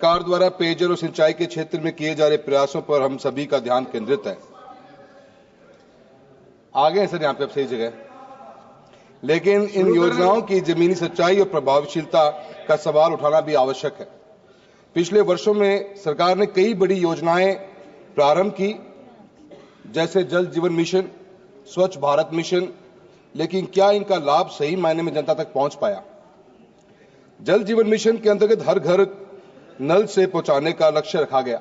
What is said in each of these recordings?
सरकार द्वारा पेयजल और सिंचाई के क्षेत्र में किए जा रहे प्रयासों पर हम सभी का ध्यान केंद्रित है। आगे हैं सर, यहां पे अब सही जगह, लेकिन इन योजनाओं की जमीनी सच्चाई और प्रभावशीलता का सवाल उठाना भी आवश्यक है। पिछले वर्षों में सरकार ने कई बड़ी योजनाएं प्रारंभ की, जैसे जल जीवन मिशन, स्वच्छ भारत मिशन, लेकिन क्या इनका लाभ सही मायने में जनता तक पहुंच पाया? जल जीवन मिशन के अंतर्गत हर घर नल से पहुंचाने का लक्ष्य रखा गया।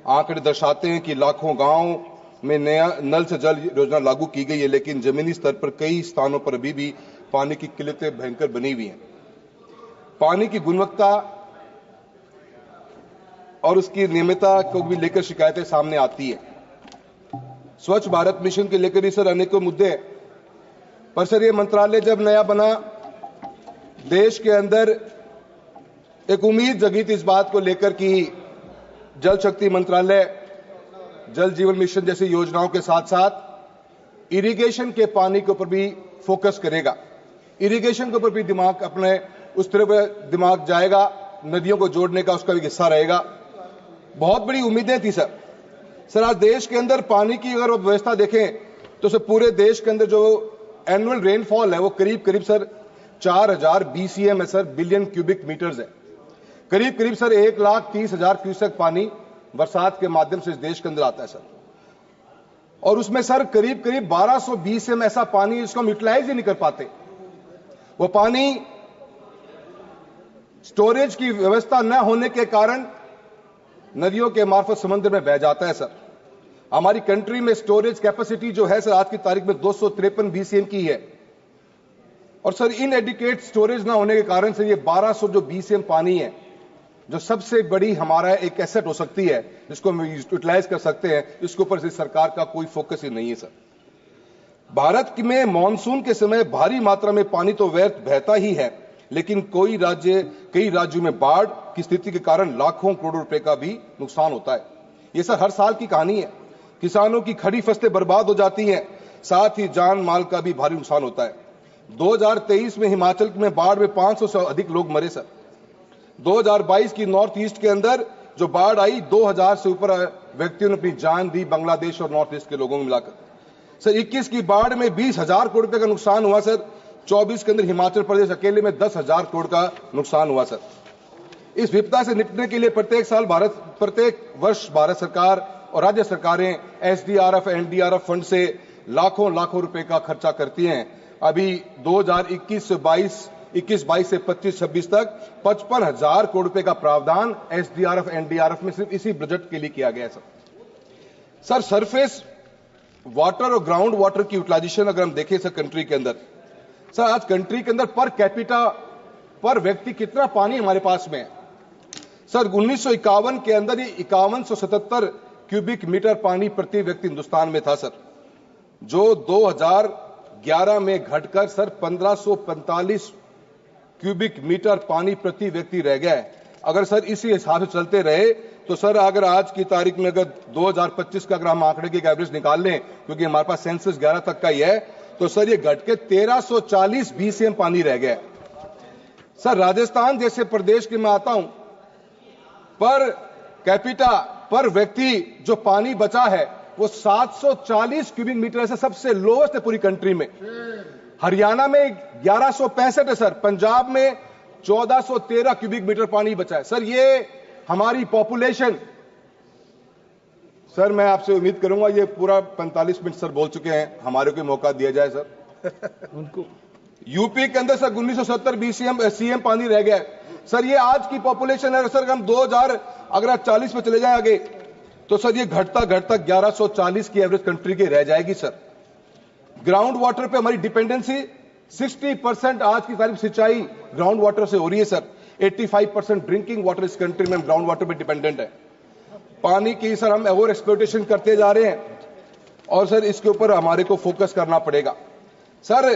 आंकड़े दर्शाते हैं कि लाखों गांव में नया नल से जल योजना लागू की गई है, लेकिन जमीनी स्तर पर कई स्थानों पर अभी भी पानी की किल्लतें भयंकर बनी हुई हैं। पानी की गुणवत्ता और उसकी नियमितता को भी लेकर शिकायतें सामने आती है। स्वच्छ भारत मिशन के लेकर भी सर अनेकों मुद्दे हैं, पर सर ये मंत्रालय जब नया बना, देश के अंदर एक उम्मीद जगी थी इस बात को लेकर कि जल शक्ति मंत्रालय जल जीवन मिशन जैसी योजनाओं के साथ साथ इरिगेशन के पानी के ऊपर भी फोकस करेगा। इरिगेशन के ऊपर भी दिमाग अपने उस तरफ दिमाग जाएगा, नदियों को जोड़ने का उसका भी हिस्सा रहेगा। बहुत बड़ी उम्मीदें थी सर। आज देश के अंदर पानी की अगर व्यवस्था देखें तो सर पूरे देश के अंदर जो एनुअल रेनफॉल है वो करीब करीब सर 4000 BCM है सर, बिलियन क्यूबिक मीटर्स है। करीब करीब सर 1,30,000 क्यूसेक पानी बरसात के माध्यम से इस देश के अंदर आता है सर, और उसमें सर करीब करीब 1200 BCM ऐसा पानी इसको हम यूटिलाइज ही नहीं कर पाते। वो पानी स्टोरेज की व्यवस्था न होने के कारण नदियों के मार्फत समुद्र में बह जाता है सर। हमारी कंट्री में स्टोरेज कैपेसिटी जो है सर आज की तारीख में 253 BCM की है, और सर इनएडिक्वेट स्टोरेज ना होने के कारण से ये 1200 जो BCM पानी है, जो सबसे बड़ी हमारा एक एसेट हो सकती है जिसको हम यूटिलाइज कर सकते हैं, इसके ऊपर सरकार का कोई फोकस ही नहीं है सर। भारत में मानसून के समय भारी मात्रा में पानी तो व्यर्थ बहता ही है, लेकिन कई राज्यों में बाढ़ की स्थिति के कारण लाखों करोड़ों रुपए का भी नुकसान होता है। ये सर हर साल की कहानी है। किसानों की खड़ी फसलें बर्बाद हो जाती हैं, साथ ही जान माल का भी भारी नुकसान होता है। 2023 में हिमाचल में बाढ़ में 500 से अधिक लोग मरे सर। 2022 की नॉर्थ ईस्ट के अंदर जो बाढ़ आई, 2000 से ऊपर व्यक्तियों ने अपनी जान दी, बांग्लादेश और नॉर्थ ईस्ट के लोगों में मिलाकर। सर 21 की बाढ़ में 20,000 करोड़ रुपए का नुकसान हुआ सर। 24 के अंदर हिमाचल प्रदेश अकेले में 10,000 करोड़ का नुकसान हुआ सर। इस विपदा से निपटने के लिए प्रत्येक वर्ष भारत सरकार और राज्य सरकारें SDRF NDRF फंड से लाखों रुपए का खर्चा करती हैं। अभी 2021 से 22 से 25-26 तक 55,000 करोड़ रुपए का प्रावधान SDRF NDRF में सिर्फ इसी बजट के लिए किया गया है सर। सरफेस वाटर और ग्राउंड वाटर की यूटिलाइजेशन अगर हम देखें सर कंट्री के अंदर, सर आज कंट्री के अंदर पर कैपिटा पर व्यक्ति कितना पानी हमारे पास में है सर। 1951 के अंदर ही 5177 क्यूबिक मीटर पानी प्रति व्यक्ति हिंदुस्तान में था सर, जो 2011 में घटकर सर 1545 क्यूबिक मीटर पानी प्रति व्यक्ति रह गया है। अगर सर इसी हिसाब से चलते रहे तो सर अगर आज की तारीख में अगर 2025 का अगर हम आंकड़े की एवरेज निकाल लें, क्योंकि हमारे पास सेंसस 11 तक का ही है, तो सर ये घट के 1340 BCM पानी रह गया है सर। राजस्थान जैसे प्रदेश के मैं आता हूं, पर कैपिटा पर व्यक्ति जो पानी बचा है वो 740 क्यूबिक मीटर से सबसे लोएस्ट है पूरी कंट्री में। हरियाणा में 1165 है सर, पंजाब में 1413 क्यूबिक मीटर पानी बचा है सर। ये हमारी पॉपुलेशन, सर मैं आपसे उम्मीद करूंगा ये पूरा 45 मिनट सर बोल चुके हैं, हमारे को मौका दिया जाए सर। उनको यूपी के अंदर सर 1970 BCM पानी रह गया है सर। ये आज की पॉपुलेशन है सर। हम 2040 में चले जाए आगे तो सर ये घटता 1140 की एवरेज कंट्री की रह जाएगी सर। ग्राउंड वाटर पे हमारी डिपेंडेंसी 60% आज की तारीख सिंचाई ग्राउंड वाटर से हो रही है सर। 85% ड्रिंकिंग वाटर इस कंट्री में ग्राउंड वाटर पे डिपेंडेंट है। पानी की सर हम ओवर एक्सप्लॉयटेशन करते जा रहे हैं, और सर इसके ऊपर हमारे को फोकस करना पड़ेगा सर।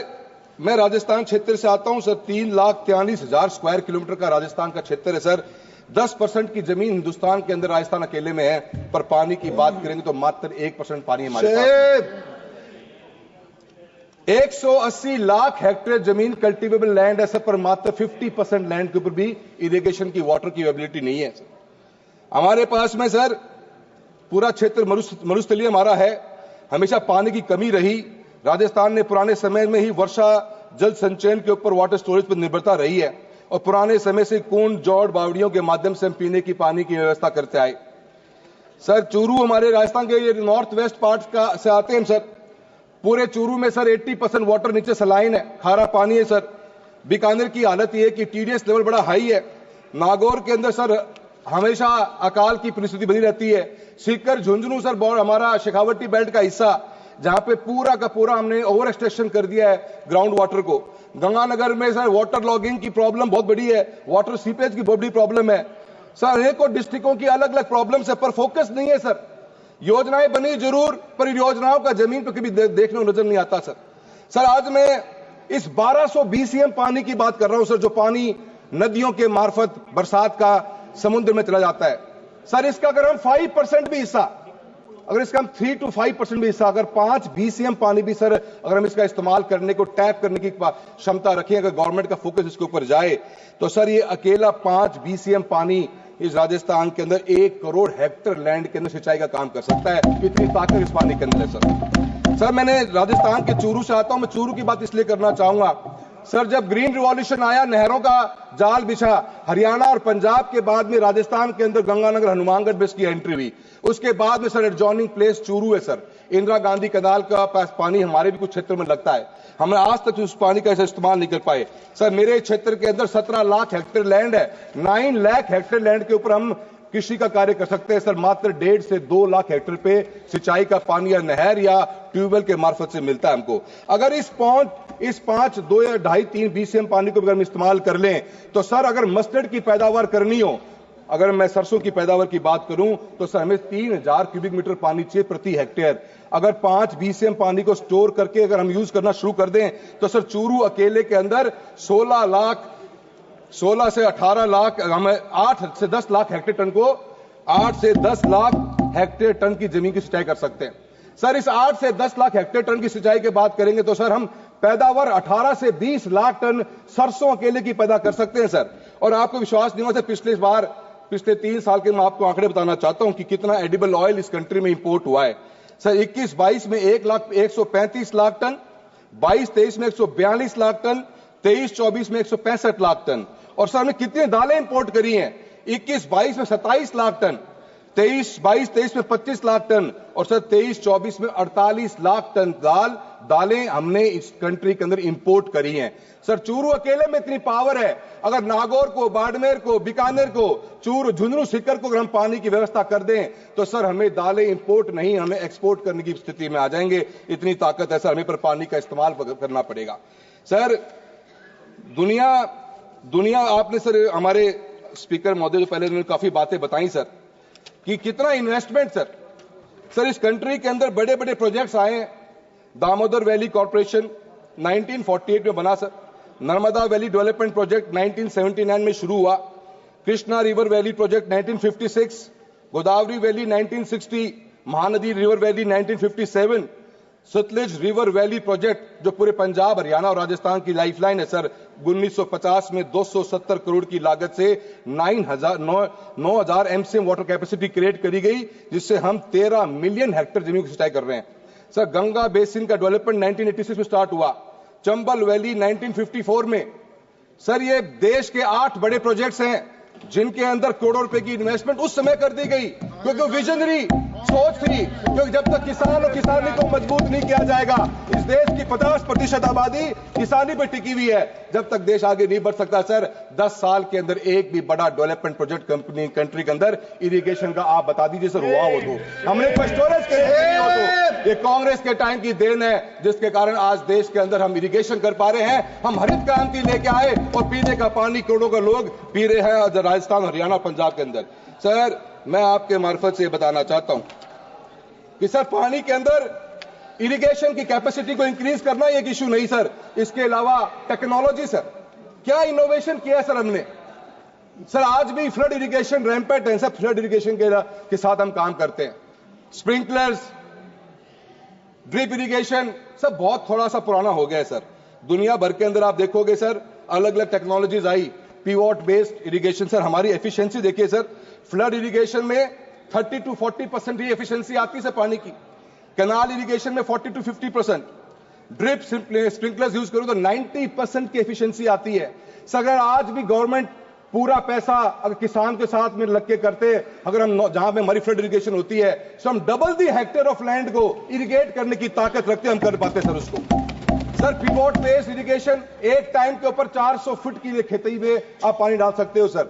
मैं राजस्थान क्षेत्र से आता हूं सर। 3,43,000 स्क्वायर किलोमीटर का राजस्थान का क्षेत्र है सर। 10% की जमीन हिंदुस्तान के अंदर राजस्थान अकेले में है, पर पानी की बात करेंगे तो मात्र 1% पानी हमारे पास। 180 लाख हेक्टेयर जमीन कल्टीवेबल लैंड है सर, पर मात्र 50% लैंड के ऊपर भी इरिगेशन की वाटर की अवेलेबिलिटी नहीं है सर। हमारे पास में सर पूरा क्षेत्र मरुस्थलीय हमारा है, हमेशा पानी की कमी रही। राजस्थान ने पुराने समय में ही वर्षा जल संचयन के ऊपर वाटर स्टोरेज पर निर्भरता रही है और पुराने समय से कुंड, जौड़, बावड़ियों के माध्यम से हम पीने की पानी की व्यवस्था करते आए। सर चूरू हमारे राजस्थान के नॉर्थ वेस्ट पार्ट का से आते हैं सर। पूरे चूरू में सर 80% वाटर नीचे सलाइन है, खारा पानी है सर। बीकानेर की हालत यह है कि टीडीएस लेवल बड़ा हाई है। नागौर के अंदर सर हमेशा अकाल की परिस्थिति बनी रहती है। सीकर, झुंझुनू सर हमारा शेखावटी बेल्ट का हिस्सा, जहां पे पूरा का पूरा हमने ओवर एक्सट्रैक्शन कर दिया है ग्राउंड वाटर को। गंगानगर में सर वाटर लॉगिंग की प्रॉब्लम बहुत बड़ी है, वाटर सीपेज की बहुत बड़ी प्रॉब्लम है सर। अनेकों डिस्ट्रिक्टों की अलग अलग प्रॉब्लम्स है, पर फोकस नहीं है सर। योजनाएं बनी जरूर, पर योजनाओं का जमीन पर कभी देखने को नजर नहीं आता सर। सर आज मैं इस 1200 BCM पानी की बात कर रहा हूं सर, जो पानी नदियों के मार्फत बरसात का समुद्र में चला जाता है सर। इसका अगर हम 5% भी हिस्सा, अगर इसका हम 3 to 5% भी हिस्सा, अगर 5 BCM पानी भी सर अगर हम इसका इस्तेमाल करने को, टैप करने की क्षमता रखें, अगर गवर्नमेंट का फोकस इसके ऊपर जाए, तो सर ये अकेला 5 BCM पानी इस राजस्थान के अंदर 1 करोड़ हेक्टेयर लैंड के अंदर सिंचाई का काम कर सकता है। इतनी ताकत इस पानी के अंदर है सर। मैंने राजस्थान के चूरू से आता हूं, मैं चूरू की बात इसलिए करना चाहूंगा सर। जब ग्रीन रिवॉल्यूशन आया, नहरों का जाल बिछा, हरियाणा और पंजाब के बाद में राजस्थान के अंदर गंगानगर, हनुमानगढ़ में इसकी एंट्री हुई। उसके बाद में सर एडजॉइनिंग प्लेस चूरू है सर। इंदिरा गांधी कनाल का पानी हमारे भी कुछ क्षेत्र में लगता है, हमने आज तक उस पानी का इस्तेमाल नहीं कर पाए सर। मेरे क्षेत्र के अंदर 17 लाख हेक्टेयर लैंड है, 9 लाख हेक्टेयर लैंड के ऊपर हम कृषि का कार्य कर सकते हैं सर। मात्र 1.5 से 2 लाख हेक्टेयर पे सिंचाई का पानी या नहर या ट्यूबवेल के मार्फत से मिलता है हमको। अगर इस 5, 2 या 2.5-3 BCM पानी को अगर हम इस्तेमाल कर लें, तो सर अगर मस्टर्ड की पैदावार करनी हो, अगर मैं सरसों की पैदावार की बात करूं, तो सर हमें 3000 क्यूबिक मीटर पानी चाहिए प्रति हेक्टेयर। अगर 5 BCM पानी को स्टोर करके अगर हम यूज करना शुरू कर दें, तो सर चूरू अकेले के अंदर 16 से 18 लाख, हमें 8 से 10 लाख हेक्टेयर टन को 8 से 10 लाख हेक्टेयर टन की जमीन की सिंचाई कर सकते हैं सर। इस 8 से 10 लाख हेक्टेयर टन की सिंचाई की बात करेंगे तो सर हम पैदावार 18 से 20 लाख टन सरसों अकेले की पैदा कर सकते हैं सर। और आपको विश्वास नहीं होता, पिछले 3 साल के मैं आपको आंकड़े बताना चाहता हूं कि कितना एडिबल ऑयल इस कंट्री में इंपोर्ट हुआ है सर। 21-22 में 135 लाख टन, 22-23 में 142 लाख टन, 23-24 में 165 लाख टन। और सर हमने कितनी दालें इंपोर्ट करी हैं? 21-22 में 27 लाख टन, 23-23 में 25 लाख टन, और सर 23-24 में 48 लाख टन दालें हमने इस कंट्री के अंदर इंपोर्ट करी हैं सर। चूरू अकेले में इतनी पावर है, अगर नागौर को, बाड़मेर को, बीकानेर को, झुंझुनू, सीकर को अगर हम पानी की व्यवस्था कर दें, तो सर हमें दालें इंपोर्ट नहीं, हमें एक्सपोर्ट करने की स्थिति में आ जाएंगे। इतनी ताकत है सर, हमें पर पानी का इस्तेमाल करना पड़ेगा सर। दुनिया आपने सर, हमारे स्पीकर महोदय जो पहले उन्होंने काफी बातें बताई सर, कि कितना इन्वेस्टमेंट सर इस कंट्री के अंदर बड़े बड़े प्रोजेक्ट्स आए हैं। दामोदर वैली कॉर्पोरेशन 1948 में बना sir. Narmada valley development project 1979 में शुरू हुआ। Krishna river valley project 1956, Godavari valley 1960, Mahanadi river valley 1957, Sutlej river valley project जो पूरे पंजाब, हरियाणा और राजस्थान की लाइफलाइन है सर। 1950 में 270 करोड़ की लागत से 9,000 MCM वाटर कैपेसिटी क्रिएट करी गई, जिससे हम 13 मिलियन हेक्टेयर जमीन की सिंचाई कर रहे हैं सर। गंगा बेसिन का डेवलपमेंट 1986 में स्टार्ट हुआ। चंबल वैली 1954 में सर। ये देश के 8 बड़े प्रोजेक्ट्स हैं जिनके अंदर करोड़ों रुपए की इन्वेस्टमेंट उस समय कर दी गई, क्योंकि विजनरी सोच थी। क्योंकि जब तक किसान और किसानी को मजबूत नहीं किया जाएगा, इस देश की 50% आबादी किसानी पर टिकी हुई है, जब तक देश आगे नहीं बढ़ सकता सर। 10 साल के अंदर एक भी बड़ा डेवलपमेंट प्रोजेक्ट कंट्री के अंदर इरिगेशन का आप बता दीजिए सर, हुआ हो तो। हमने कोई स्टोरेज तो ये कांग्रेस के टाइम की देन है, जिसके कारण आज देश के अंदर हम इरिगेशन कर पा रहे हैं। हम हरित क्रांति लेके आए और पीने का पानी करोड़ों का लोग पी रहे हैं राजस्थान, हरियाणा, पंजाब के अंदर सर। मैं आपके मार्फत से बताना चाहता हूं कि सर पानी के अंदर इरिगेशन की कैपेसिटी को इंक्रीज करना एक इशू नहीं सर। इसके अलावा टेक्नोलॉजी सर, क्या इनोवेशन किया सर हमने सर। आज भी फ्लड इरिगेशन रैंपेट है सर। फ्लड इरिगेशन के साथ हम काम करते हैं। स्प्रिंकलर्स, ड्रिप इरिगेशन सब बहुत थोड़ा सा पुराना हो गया है सर। दुनिया भर के अंदर आप देखोगे सर अलग अलग टेक्नोलॉजीज आई, पीवॉट बेस्ड इरिगेशन। सर हमारी एफिशिएंसी देखिए सर, फ्लड इरिगेशन में 30 to 40% ही एफिशिएंसी आती है सर पानी की, कैनाल इरिगेशन में 40 to 50%, ड्रिप स्प्रिंकलर्स यूज करो तो 90% की एफिशिएंसी आती है। सर अगर आज भी गवर्नमेंट पूरा पैसा अगर किसान के साथ में लग के करते, अगर हम जहां पे हमारी फ्लड इरिगेशन होती है तो हम double the hectare of land को इरिगेट करने की ताकत रखते, हम कर पाते सर उसको। सर पिवोट बेस्ड इरिगेशन, एक टाइम के ऊपर 400 फुट की खेती में आप पानी डाल सकते हो sir.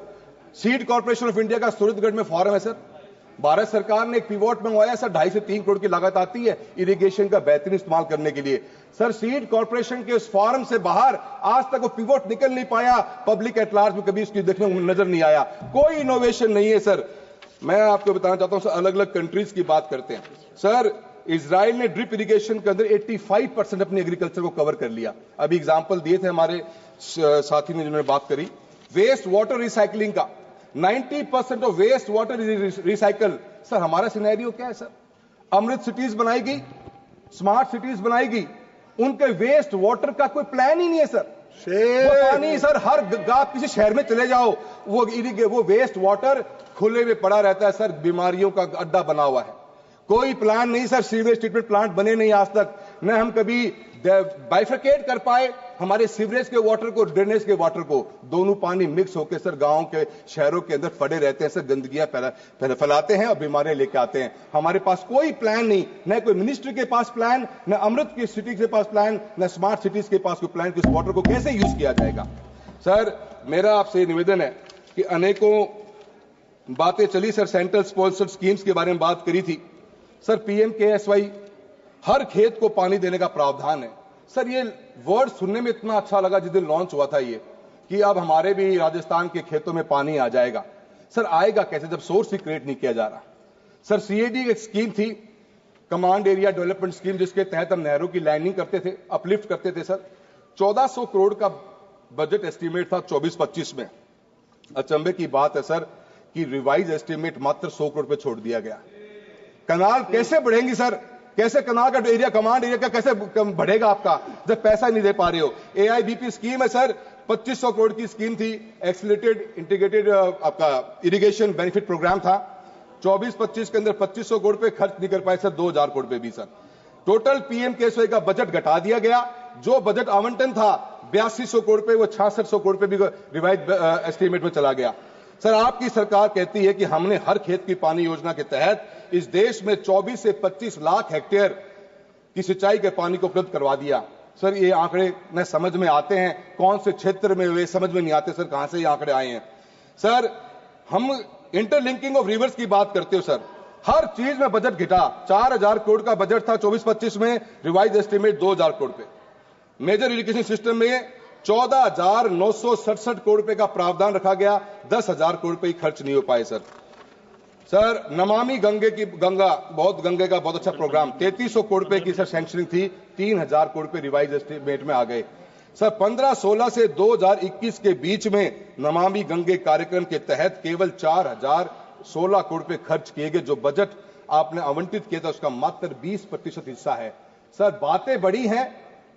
Seed corporation of India का सूरतगढ़ में फॉरम है सर, भारत सरकार ने एक पिवोट मंगवाया सर, 2.5 से 3 करोड़ की लागत आती है इरिगेशन का बेहतरीन इस्तेमाल करने के लिए। सर सीड कॉर्पोरेशन के उस फॉरम से बाहर आज तक वो पिवोट निकल नहीं पाया, पब्लिक एट लार्ज में कभी इसकी देखने को नजर नहीं आया, कोई इनोवेशन नहीं है सर। मैं आपको बताना चाहता हूं सर, अलग अलग कंट्रीज की बात करते हैं सर। इजराइल ने ड्रिप इरिगेशन के अंदर 85% अपनी एग्रीकल्चर को कवर कर लिया। अभी एग्जाम्पल दिए थे हमारे साथी ने जिन्होंने बात करी वेस्ट वाटर रिसाइकलिंग का, 90% of waste water is recycle. Sir हमारा सिनेरियो क्या है सर, अमृत सिटीज बनाएगी, स्मार्ट सिटीज बनाएगी, उनके वेस्ट वाटर का कोई प्लान ही नहीं है सर। वो पानी सर हर आप किसी शहर में चले जाओ, वो वेस्ट वाटर खुले में पड़ा रहता है सर, बीमारियों का अड्डा बना हुआ है। कोई प्लान नहीं सर, सीवरेज ट्रीटमेंट प्लांट बने नहीं आज तक, न हम कभी बाइफरकेट कर पाए हमारे सीवरेज के वाटर को, ड्रेनेज के वाटर को। दोनों पानी मिक्स होकर सर गांव के शहरों के अंदर पड़े रहते हैं सर, गंदगियां फैलाते हैं और बीमारियां लेके आते हैं। हमारे पास कोई प्लान नहीं, न कोई मिनिस्ट्री के पास प्लान, न अमृत की सिटी के पास प्लान, न स्मार्ट सिटीज के पास कोई प्लान कि इस वाटर को कैसे यूज किया जाएगा। सर मेरा आपसे निवेदन है कि अनेकों बातें चली सर, सेंट्रल स्पॉन्सर्ड स्कीम्स के बारे में बात करी थी सर, PMKSY हर खेत को पानी देने का प्रावधान है। सर ये वर्ड सुनने में इतना अच्छा लगा जिस दिन लॉन्च हुआ था ये, कि अब हमारे भी राजस्थान के खेतों में पानी आ जाएगा। सर आएगा कैसे जब सोर्स ही क्रिएट नहीं किया जा रहा। सर CAD एक स्कीम थी, कमांड एरिया डेवलपमेंट स्कीम, जिसके तहत हम नहरों की लाइनिंग करते थे, अपलिफ्ट करते थे सर। 1400 करोड़ का बजट एस्टिमेट था 24-25 में। अचंभे की बात है सर कि रिवाइज एस्टिमेट मात्र 100 करोड़ पे छोड़ दिया गया। कनाल कैसे बढ़ेंगी सर, कैसे कनाल का एरिया, कमांड एरिया का कैसे बढ़ेगा आपका जब पैसा नहीं दे पा रहे हो। AIBP स्कीम है सर, 2500 करोड़ की स्कीम थी, एक्सीलरेटेड इंटीग्रेटेड आपका इरिगेशन बेनिफिट प्रोग्राम था। 24-25 के अंदर 2500 करोड़ पे खर्च नहीं कर पाए सर, 2000 करोड़ पे भी सर। टोटल PMKSY का बजट घटा दिया गया, जो बजट आवंटन था 8200 करोड़ पे वो 6600 करोड़ पे भी रिवाइज एस्टिमेट में चला गया। सर आपकी सरकार कहती है कि हमने हर खेत की पानी योजना के तहत इस देश में 24 से 25 लाख हेक्टेयर की सिंचाई के पानी को उपलब्ध करवा दिया। सर ये आंकड़े न समझ में आते हैं, कौन से क्षेत्र में वे समझ में नहीं आते सर, कहां से ये आंकड़े आए हैं। सर हम इंटरलिंकिंग ऑफ रिवर्स की बात करते हो सर, हर चीज में बजट घटा, 4000 करोड़ का बजट था 24-25 में, रिवाइज एस्टिमेट 2000 करोड़ पे। मेजर इरिगेशन सिस्टम में 14,967 करोड़ रुपए का प्रावधान रखा गया, 10,000 करोड़ रुपए खर्च नहीं हो पाए सर। सर नमामि गंगे का बहुत अच्छा प्रोग्राम, 3300 करोड़ रुपए की सर सैंक्शनिंग थी, 3000 करोड़ रुपए रिवाइज एस्टिमेट में आ गए सर। 15-16 से 2021 के बीच में नमामि गंगे कार्यक्रम के तहत केवल 4016 करोड़ रुपए खर्च किए गए। जो बजट आपने आवंटित किया था उसका मात्र 20% हिस्सा है। सर बातें बड़ी हैं,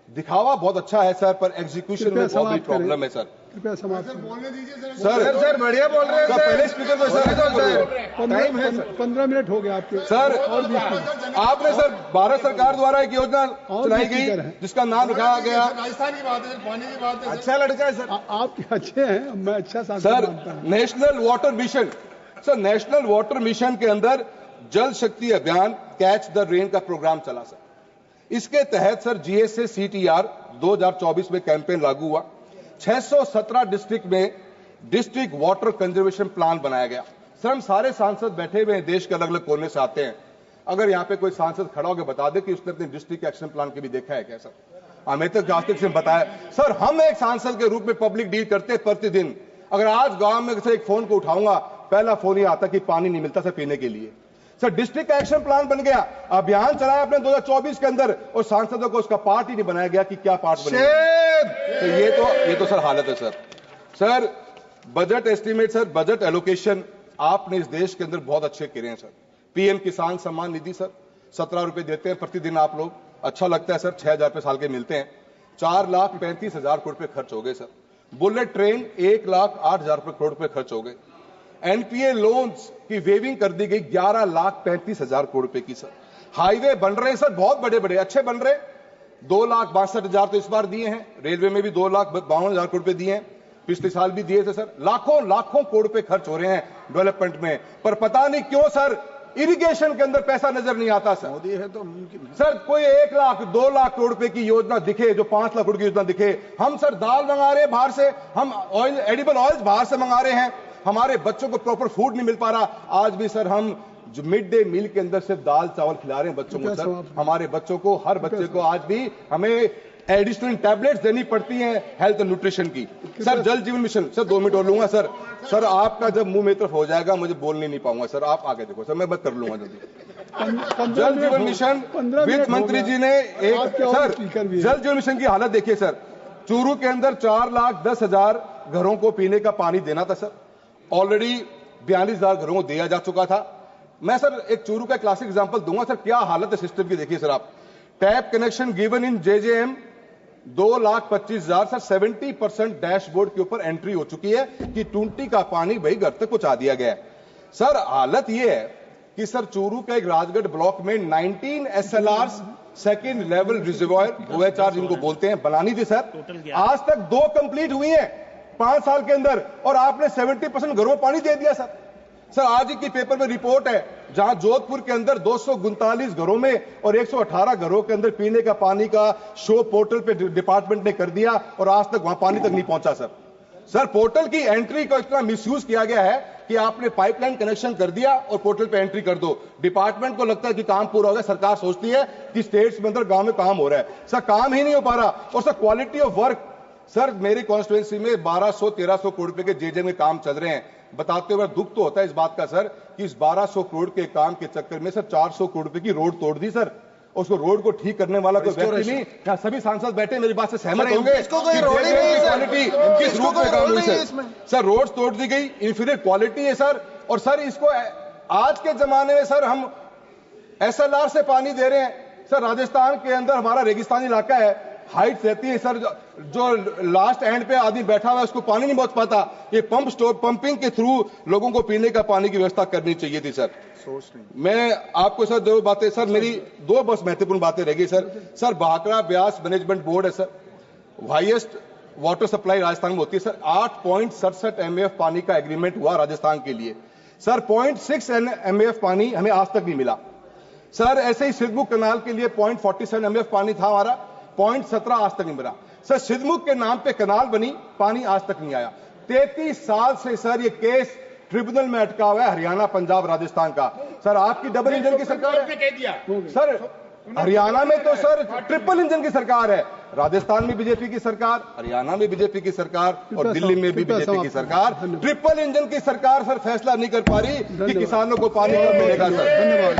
दिखावा बहुत अच्छा है सर, पर एग्जीक्यूशन में बहुत बड़ी प्रॉब्लम है सर। कृपया समाप्त बोलने दीजिए सर बढ़िया बोल रहे हैं सर। पहले स्पीकर को सर टाइम है, 15 मिनट हो गया आपके सर। और 20 मिनट आपने सर भारत सरकार द्वारा एक योजना चलाई गई जिसका नाम रखा गया, राजस्थान की बात है, पानी की बात है। अच्छा लड़का है सर, आप अच्छे हैं, मैं अच्छा sir. National water mission sir, national water mission के अंदर जल शक्ति अभियान कैच द रेन का प्रोग्राम चला सर। इसके तहत सर GSA CTR 2024 में कैंपेन लागू हुआ। 617 डिस्ट्रिक्ट में डिस्ट्रिक्ट वाटर कंजर्वेशन प्लान बनाया गया। सर हम सारे सांसद बैठे हुए हैं, देश के अलग अलग कोने से आते हैं, अगर यहां पे कोई सांसद खड़ा होकर बता दे कि उसने अपने डिस्ट्रिक्ट एक्शन प्लान के भी देखा है क्या सर? हमें तो आज से बताया सर, हम एक सांसद के रूप में पब्लिक डील करते हैं प्रतिदिन। अगर आज गांव में से एक फोन को उठाऊंगा, पहला फोन ये आता कि पानी नहीं मिलता सर पीने के लिए। सर डिस्ट्रिक्ट एक्शन प्लान बन गया, अभियान चलाया आपने 2024 के अंदर, और सांसदों को उसका पार्ट ही नहीं बनाया गया कि क्या पार्ट बनेगा। तो ये तो सर हालत है sir. Sir budget estimate sir, budget allocation आपने इस देश के अंदर बहुत अच्छे करे हैं सर। PM किसान सम्मान निधि सर 17 रुपए देते हैं प्रतिदिन आप लोग। अच्छा लगता है सर, 6,000 रुपए साल के मिलते हैं। 4,35,000 करोड़ रुपए खर्च हो गए सर। बुलेट ट्रेन 1,08,000 करोड़ रुपए खर्च हो गए। एनपीए लोन्स की वेविंग कर दी गई 11,35,000 करोड़ रुपए की सर। हाईवे बन रहे हैं सर, बहुत बड़े बड़े अच्छे बन रहे हैं। 2,62,000 तो इस बार दिए हैं। रेलवे में भी 2,52,000 करोड़ रुपए दिए हैं, पिछले साल भी दिए थे सर। लाखों लाखों करोड़ रुपए खर्च हो रहे हैं डेवलपमेंट में, पर पता नहीं क्यों सर इरिगेशन के अंदर पैसा नजर नहीं आता सर। मोदी है तो मुमकिन है। सर कोई 1 लाख 2 लाख करोड़ रुपए की योजना दिखे, जो 5 लाख करोड़ की योजना दिखे। हम सर दाल मंगा रहे हैं बाहर से, हम ऑयल एडिबल ऑयल्स बाहर से मंगा रहे हैं, हमारे बच्चों को प्रॉपर फूड नहीं मिल पा रहा। आज भी सर हम जो मिड डे मील के अंदर सिर्फ दाल चावल खिला रहे हैं बच्चों को सर। हमारे बच्चों को, हर बच्चे को आज भी हमें एडिशनल टैबलेट्स देनी पड़ती हैं हेल्थ एंड न्यूट्रिशन की। सर जल जीवन मिशन, सर 2 मिनट और लूंगा सर। सर आपका जब मुंह में तरफ हो जाएगा मुझे बोलने नहीं पाऊंगा सर, आप आगे देखो सर, मैं कर लूंगा जल्दी। जल जीवन मिशन, वित्त मंत्री जी ने एक सर जल जीवन मिशन की हालत देखिए सर। चूरू के अंदर 4,10,000 घरों को पीने का पानी देना था सर, ऑलरेडी 42,000 घरों को दिया जा चुका था। मैं सर एक चूरू का क्लासिक एग्जांपल दूंगा सर, क्या हालत है सिस्टम की देखिए सर आप। Tap connection given in JJM 2,25,000 sir, 70% dashboard के ऊपर एंट्री हो चुकी है कि टूंटी का पानी भाई घर तक पहुंचा दिया गया है। सर हालत यह है कि सर चूरू के एक राजगढ़ ब्लॉक में 19 SLRs second level reservoir OHR जिनको बोलते हैं बनानी थी सर। आज तक 2 कंप्लीट हुई है 5 साल के अंदर, और आपने 70% घरों में पानी दे दिया सर। सर आज ही की पेपर में रिपोर्ट है जहां जोधपुर के अंदर 239 घरों में और 118 घरों के अंदर पीने का पानी का शो पोर्टल पे डिपार्टमेंट ने कर दिया और आज तक वहां पानी तक नहीं पहुंचा सर। सर पोर्टल की एंट्री को इतना मिसयूज किया गया है कि आपने पाइपलाइन कनेक्शन कर दिया और पोर्टल पे एंट्री कर दो। डिपार्टमेंट को लगता है कि काम पूरा हो गया, सरकार सोचती है कि स्टेट्स में अंदर गांव में काम हो रहा है। सर काम ही नहीं हो पा रहा। और sir quality of work, sir मेरी कॉन्स्टिट्यूएंसी में 1200-1300 करोड़ रुपए के जेजे में काम चल रहे हैं। बताते हुए दुख तो होता है इस बात का सर कि इस 1200 करोड़ के काम के चक्कर में सर 400 करोड़ रुपए की रोड तोड़ दी सर। उसको रोड को ठीक करने वाला कोई व्यक्ति नहीं। क्या सभी सांसद बैठे मेरी बात से सहमत होंगे? क्वालिटी किस रूप में काम हुई सर? सर रोड तोड़ दी गई, इंफीरियर क्वालिटी है सर। और सर इसको आज के जमाने में सर हम SLR से पानी दे रहे हैं। सर राजस्थान के अंदर हमारा रेगिस्तानी इलाका है, हाइट रहती है सर, जो लास्ट एंड पे आदमी बैठा हुआ है उसको पानी नहीं पहुंच पाता। ये पंपिंग के थ्रू लोगों को पीने का पानी की व्यवस्था करनी चाहिए थी सर। मैं आपको सर 2 बातें सर, मेरी 2 बस महत्वपूर्ण बातें रह गई sir. Sir Bhakra Beas management board है sir, highest water supply Rajasthan में होती है सर। 8.67 MAF पानी का एग्रीमेंट हुआ राजस्थान के लिए सर, 0.6 MAF पानी हमें आज तक नहीं मिला सर। ऐसे ही सिद्धमुख कनाल के लिए 0.47 MAF पानी था हमारा, 0.17 आज तक नहीं मिला सर। सिद्धमुख के नाम पे कनाल बनी, पानी आज तक नहीं आया। 33 साल से सर ये केस ट्रिब्यूनल में अटका हुआ है, हरियाणा पंजाब राजस्थान का। सर आपकी डबल इंजन की सरकार है सर, हरियाणा में तो सर ट्रिपल इंजन की सरकार है। राजस्थान में बीजेपी की सरकार, हरियाणा में बीजेपी की सरकार और दिल्ली में भी बीजेपी की सरकार। ट्रिपल इंजन की सरकार सर फैसला नहीं कर पा रही कि किसानों को पानी कब मिलेगा सर। धन्यवाद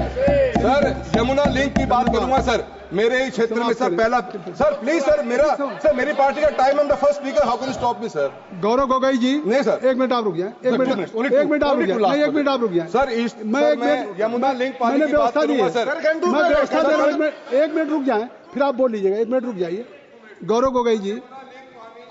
सर। यमुना लिंक की बात करूंगा सर, मेरे ही क्षेत्र में सर पहला सर प्लीज सर मेरी पार्टी का time on the first speaker, how can you stop me sir? Gaurav Gogoi ji नहीं सर, 1 मिनट आप रुक जाए, 1 मिनट आप रुक जाए, 1 मिनट यमुना लिंक पानी की बात करूंगा सर। मैं व्यवस्था दे रहा हूं, 1 मिनट रुक जाए फिर आप बोल लीजिएगा। 1 मिनट रुक जाइए। गौरव गोगोई जी,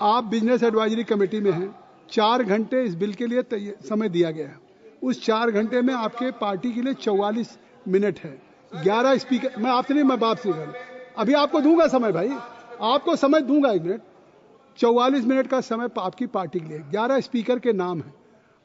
आप बिजनेस एडवाइजरी कमेटी में हैं, 4 घंटे इस बिल के लिए समय दिया गया है। उस 4 घंटे में आपके पार्टी के लिए 44 मिनट है। 11 स्पीकर, मैं आपसे नहीं, मैं बाप से कर, अभी आपको दूंगा समय भाई, आपको समय दूंगा 1 मिनट। 44 मिनट का समय आपकी पार्टी के लिए, 11 स्पीकर के नाम है।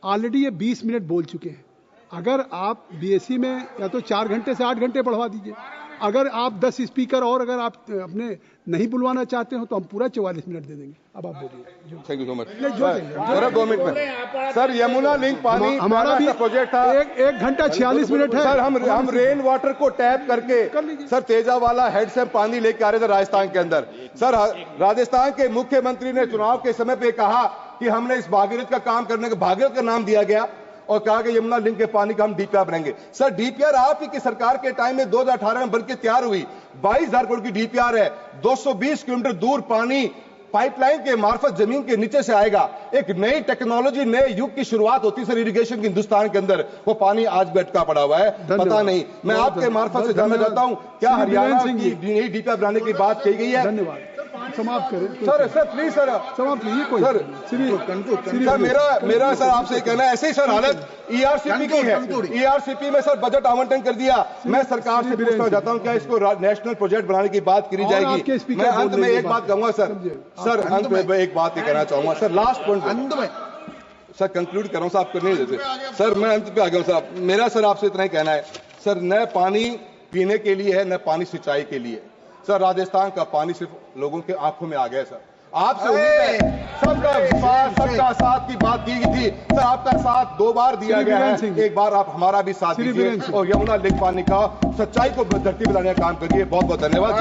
ऑलरेडी ये 20 मिनट बोल चुके हैं। अगर आप बीएससी में या तो 4 घंटे से 8 घंटे बढ़वा दीजिए। अगर आप 10 स्पीकर और अगर आप अपने नहीं बुलवाना चाहते हो तो हम पूरा 44 मिनट दे देंगे। अब आप बोलिए। Thank you so much sir. 2 minute में सर, यमुना लिंक पानी हमारा भी प्रोजेक्ट था, 1 घंटा 46 मिनट है सर। हम रेन वाटर को टैप करके सर तेजावाला हेड से पानी लेके आ रहे थे राजस्थान के अंदर सर। राजस्थान के मुख्यमंत्री ने चुनाव के समय पे कहा कि हमने इस भागीरथ का काम करने का, भागीरथ का नाम दिया गया और कहा कि यमुना लिंक के पानी का हम डीपीआर बनाएंगे। सर डीपीआर आप ही की सरकार के टाइम में 2018 में बनकर तैयार हुई, 22,000 करोड़ की डीपीआर है। 220 किलोमीटर दूर पानी पाइपलाइन के मार्फत जमीन के नीचे से आएगा। एक नई टेक्नोलॉजी, नए युग की शुरुआत होती सर इरिगेशन की हिंदुस्तान के अंदर। वो पानी आज भी अटका पड़ा हुआ है, पता नहीं। मैं आपके मार्फत से जानना चाहता हूं, क्या हरियाणा की नई डीपीआर बनाने की बात कही गई है? धन्यवाद, समाप्त करें सर प्लीज सर समाप्त कीजिए। कोई सर मेरा सर आपसे कहना है, ऐसे ही सर हालत ईआरसीपी की है। ईआरसीपी में सर बजट आवंटन कर दिया। मैं सरकार से पूछना चाहता हूं, क्या इसको नेशनल प्रोजेक्ट बनाने की बात करी जाएगी? मैं अंत में एक बात कहूंगा सर अंत में एक बात ही कहना चाहूंगा सर, लास्ट पॉइंट अंत में सर कंक्लूड कर रहा हूं सर, आप करने नहीं देते सर। मैं अंत पे आ गया हूं सर। मेरा सर आपसे इतना ही कहना है सर, न पानी पीने के लिए है, न पानी सिंचाई के लिए। सर राजस्थान का पानी सिर्फ लोगों के आंखों में आ गया सर। आपसे उम्मीद है सबका विश्वास, सबका साथ की बात की गई थी सर। आपका साथ 2 बार दिया गया है, एक बार आप हमारा भी साथ दीजिए और यमुना लिंक पानी का सच्चाई को धरती पर लाने का काम करिए। बहुत बहुत धन्यवाद।